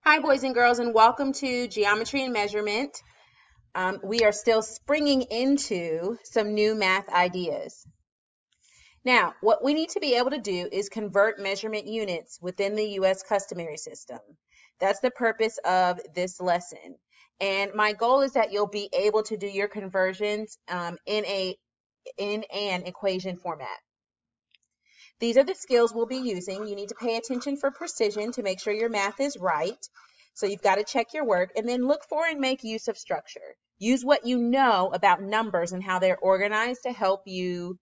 Hi, boys and girls, and welcome to Geometry and Measurement. We are still springing into some new math ideas. Now, what we need to be able to do is convert measurement units within the U.S. customary system. That's the purpose of this lesson. And my goal is that you'll be able to do your conversions in an equation format. These are the skills we'll be using. You need to pay attention for precision to make sure your math is right. So you've got to check your work and then look for and make use of structure. Use what you know about numbers and how they're organized to help you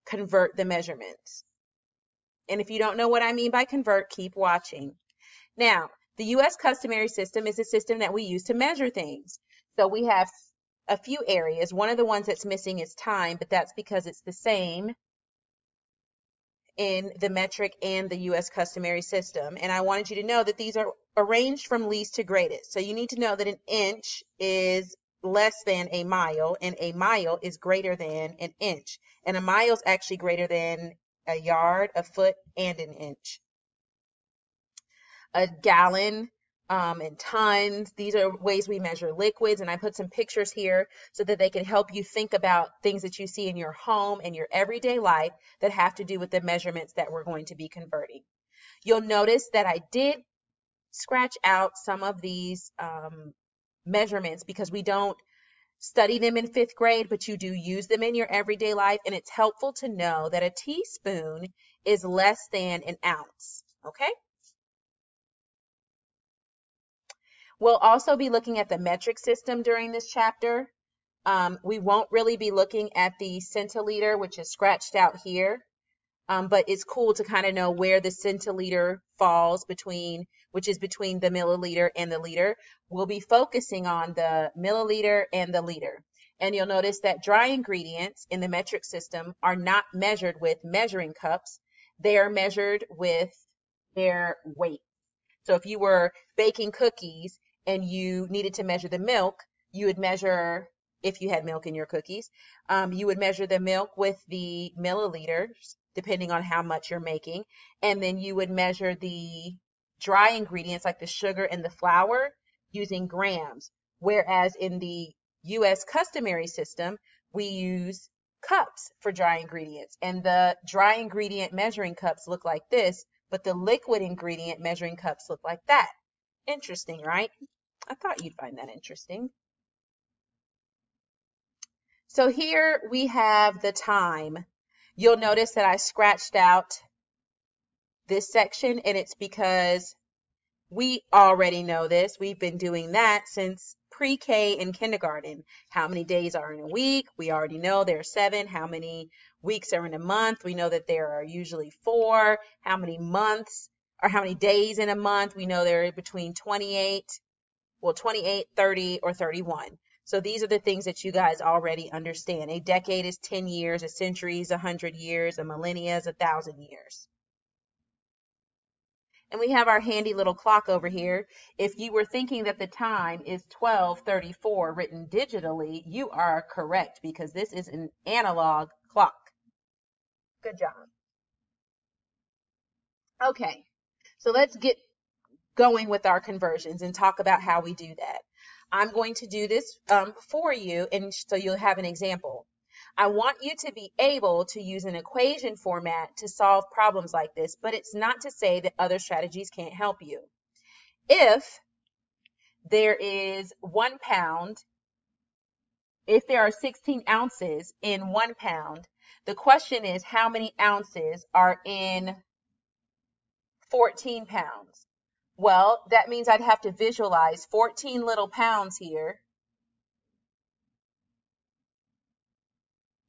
convert the measurements. And if you don't know what I mean by convert, keep watching. Now, the U.S. customary system is a system that we use to measure things. So we have a few areas. One of the ones that's missing is time, but that's because it's the same in the metric and the U.S. customary system. And I wanted you to know that these are arranged from least to greatest. So you need to know that an inch is less than a mile, and a mile is greater than an inch. And a mile is actually greater than a yard, a foot, and an inch. A gallon and tons. These are ways we measure liquids, and I put some pictures here so that they can help you think about things that you see in your home and your everyday life that have to do with the measurements that we're going to be converting. You'll notice that I did scratch out some of these measurements because we don't study them in 5th grade, but you do use them in your everyday life, and it's helpful to know that a teaspoon is less than an ounce, okay? We'll also be looking at the metric system during this chapter. We won't really be looking at the centiliter, which is scratched out here, but it's cool to kind of know where the centiliter falls between, which is between the milliliter and the liter. We'll be focusing on the milliliter and the liter. And you'll notice that dry ingredients in the metric system are not measured with measuring cups. They are measured with their weight. So if you were baking cookies and you needed to measure the milk, you would measure, if you had milk in your cookies, you would measure the milk with the milliliters, depending on how much you're making. And then you would measure the dry ingredients like the sugar and the flour using grams. Whereas in the U.S. customary system, we use cups for dry ingredients. And the dry ingredient measuring cups look like this, but the liquid ingredient measuring cups look like that. Interesting, right? I thought you'd find that interesting. So here we have the time. You'll notice that I scratched out this section, and it's because we already know this. We've been doing that since pre-K and kindergarten. How many days are in a week? We already know there are 7. How many weeks are in a month? We know that there are usually 4. How many months or how many days in a month? We know there are between 28, 30, or 31. So these are the things that you guys already understand. A decade is 10 years, a century is 100 years, a millennia is 1,000 years. And we have our handy little clock over here. If you were thinking that the time is 12:34 written digitally, you are correct because this is an analog clock. Good job. Okay, so let's get going with our conversions and talk about how we do that. I'm going to do this for you, and so you'll have an example. I want you to be able to use an equation format to solve problems like this, but it's not to say that other strategies can't help you. If there is 1 pound, if there are 16 ounces in 1 pound, the question is how many ounces are in 14 pounds? Well, that means I'd have to visualize 14 little pounds here.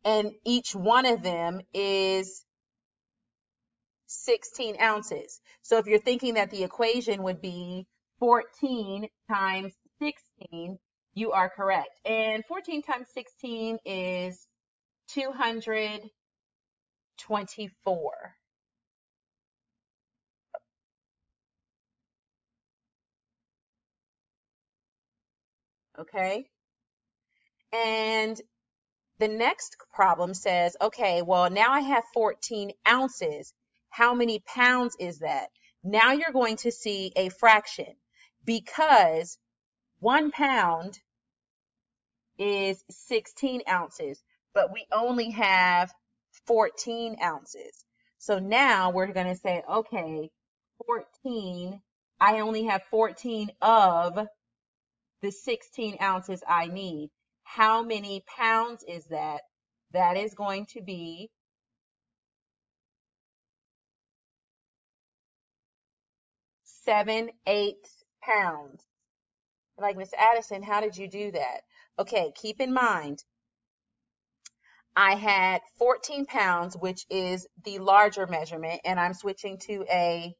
And each one of them is 16 ounces. So if you're thinking that the equation would be 14 times 16, you are correct. And 14 times 16 is 224. Okay? And the next problem says, okay, well, now I have 14 ounces. How many pounds is that? Now you're going to see a fraction. because 1 pound is 16 ounces, but we only have 14 ounces. So now we're going to say, okay, 14, I only have 14 of the 16 ounces I need. How many pounds is that? That is going to be 7/8 pounds. Like, Miss Addison, how did you do that? Okay, keep in mind, I had 14 pounds, which is the larger measurement, and I'm switching to a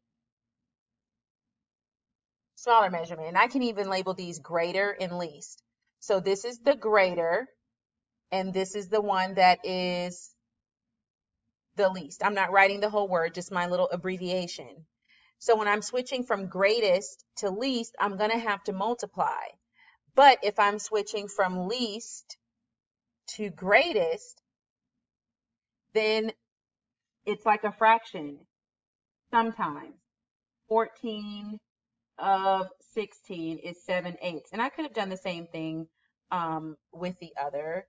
smaller measurement. And I can even label these greater and least. So this is the greater, and this is the one that is the least. I'm not writing the whole word, just my little abbreviation. So when I'm switching from greatest to least, I'm going to have to multiply. But if I'm switching from least to greatest, then it's like a fraction sometimes. 14 of 16 is 7/8. And I could have done the same thing with the other.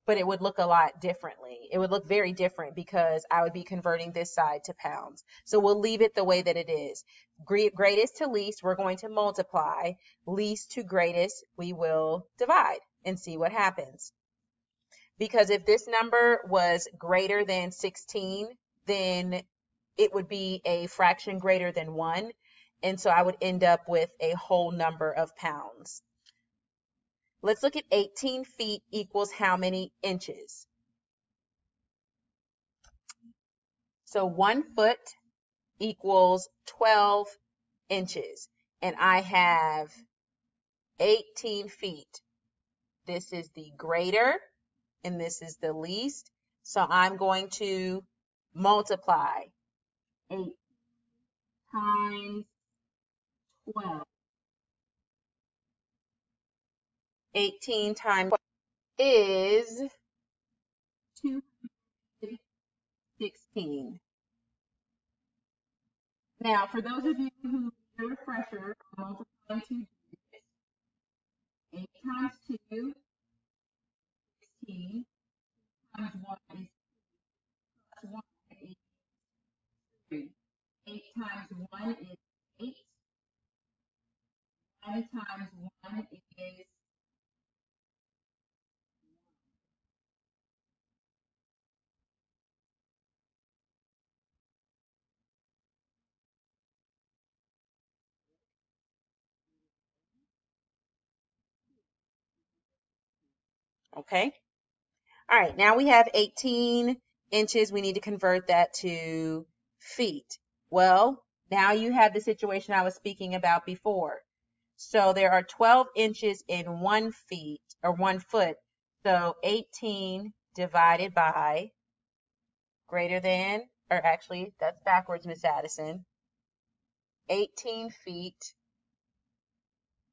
But it would look a lot differently. It would look very different because I would be converting this side to pounds. So we'll leave it the way that it is. Greatest to least, we're going to multiply. Least to greatest, we will divide and see what happens. Because if this number was greater than 16, then it would be a fraction greater than 1. And so I would end up with a whole number of pounds. Let's look at 18 feet equals how many inches? So 1 foot equals 12 inches. And I have 18 feet. This is the greater and this is the least. So I'm going to multiply 8 times 12. 18 times 12 is 216. Now, for those of you who are a refresher, I'm multiplying 2 digits. 8 times 2, 16, times 1 is 2, plus 1 is 3. 8 times 1 is 8. 1 times 1 is okay. All right, now we have 18 inches. We need to convert that to feet. Well, now you have the situation I was speaking about before. So there are 12 inches in 1 feet or 1 foot. So 18 divided by greater than, or actually that's backwards, Miss Addison. 18 feet,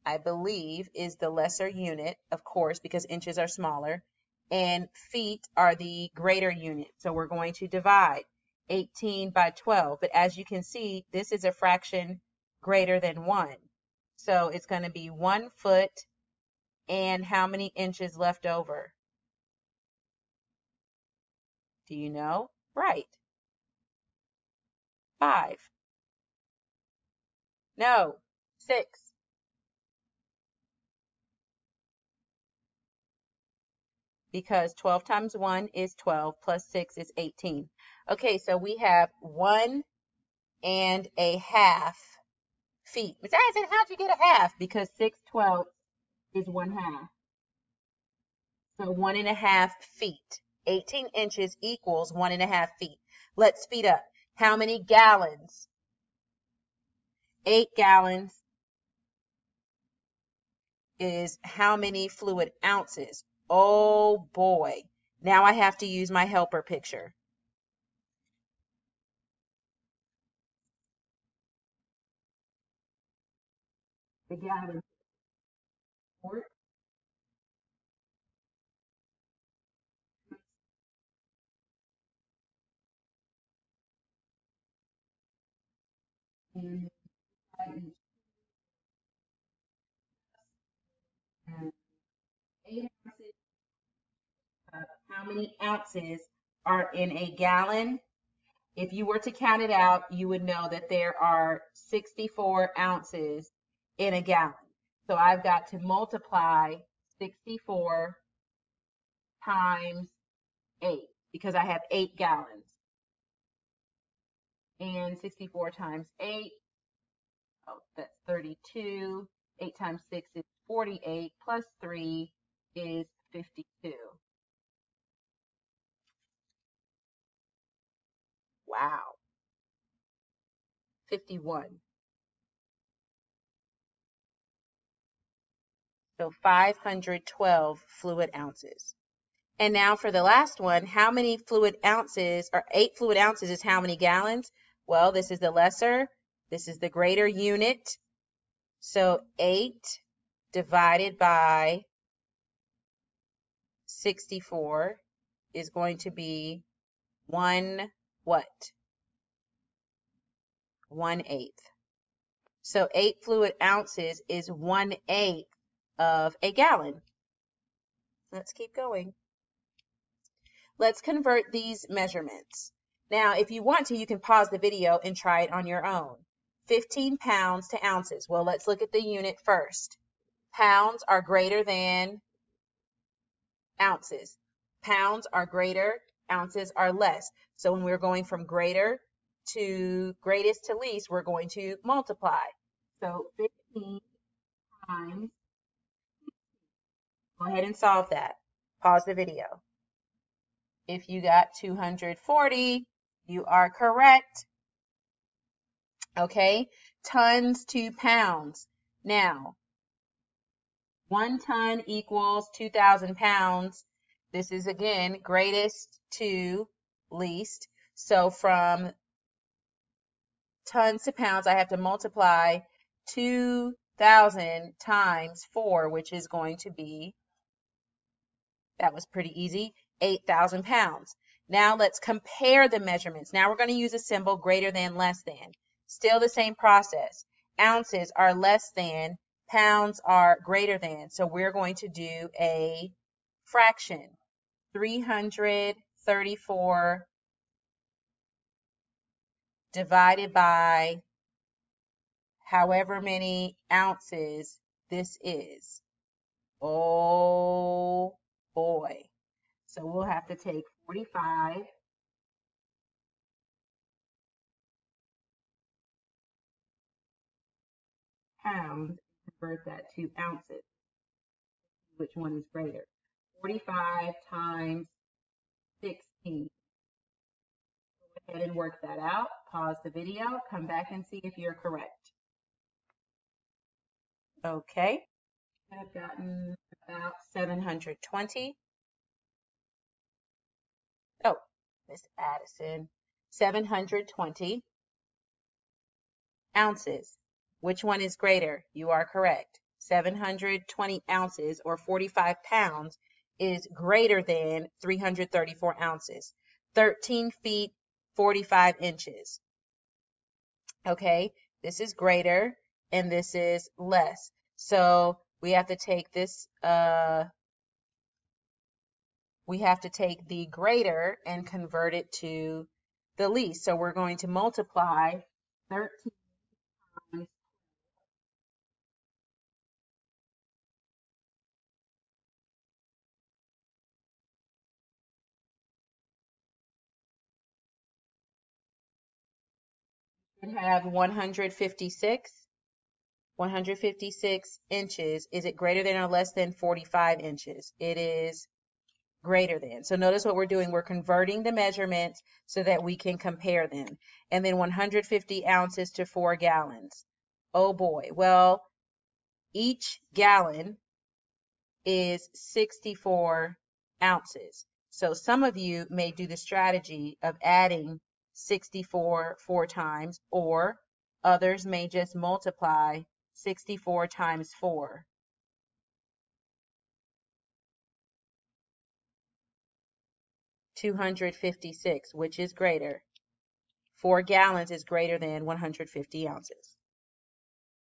I believe, is the lesser unit, of course, because inches are smaller. And feet are the greater unit. So we're going to divide 18 by 12. But as you can see, this is a fraction greater than 1. So it's going to be 1 foot and how many inches left over? Do you know? Right. 5. No. 6. Because 12 times 1 is 12 plus 6 is 18. Okay, so we have 1.5 feet. Miss Addison, how'd you get a half? Because 6/12 is 1/2. So 1.5 feet. 18 inches equals 1.5 feet. Let's speed up. How many gallons? 8 gallons is how many fluid ounces? Oh boy. Now I have to use my helper picture. The gallon quart. And 8 ounces. How many ounces are in a gallon? If you were to count it out, you would know that there are 64 ounces in a gallon. So I've got to multiply 64 times 8 because I have 8 gallons. And 64 times 8, oh, that's 32. 8 times 6 is 48, plus 3 is 52. Wow. 51. So 512 fluid ounces. And now for the last one, how many fluid ounces, or 8 fluid ounces is how many gallons? Well, this is the lesser, this is the greater unit. So 8 divided by 64 is going to be 1 what? 1/8. So 8 fluid ounces is 1/8 of a gallon. Let's keep going. Let's convert these measurements. Now, if you want to, you can pause the video and try it on your own. 15 pounds to ounces. Well, let's look at the unit first. Pounds are greater than ounces. Pounds are greater, ounces are less. So when we're going from greater to greatest to least, we're going to multiply. So 15 times, go ahead and solve that. Pause the video. If you got 240, you are correct. Okay, tons to pounds. Now, 1 ton equals 2,000 pounds. This is, again, greatest to least. So from tons to pounds, I have to multiply 2,000 times 4, which is going to be, that was pretty easy, 8,000 pounds. Now let's compare the measurements. Now we're going to use a symbol greater than, less than. Still the same process. Ounces are less than, pounds are greater than. So we're going to do a fraction. 334 divided by however many ounces this is. Oh boy. So we'll have to take 45 pounds and convert that to ounces. Which one is greater? 45 times 16. Go ahead and work that out. Pause the video. Come back and see if you're correct. Okay. I've gotten about 720. Oh, Miss Addison. 720 ounces. Which one is greater? You are correct. 720 ounces or 45 pounds is greater than 334 ounces. 13 feet, 45 inches. Okay, this is greater and this is less. So we have to take this, we have to take the greater and convert it to the least. So we're going to multiply 13 times 12. Have 156. 156 inches. Is it greater than or less than 45 inches? It is greater than. So notice what we're doing. We're converting the measurements so that we can compare them. And then 150 ounces to 4 gallons. Oh boy. Well, each gallon is 64 ounces. So some of you may do the strategy of adding 64 4 times, or others may just multiply 64 times 4. $256, which is greater. 4 gallons is greater than 150 ounces.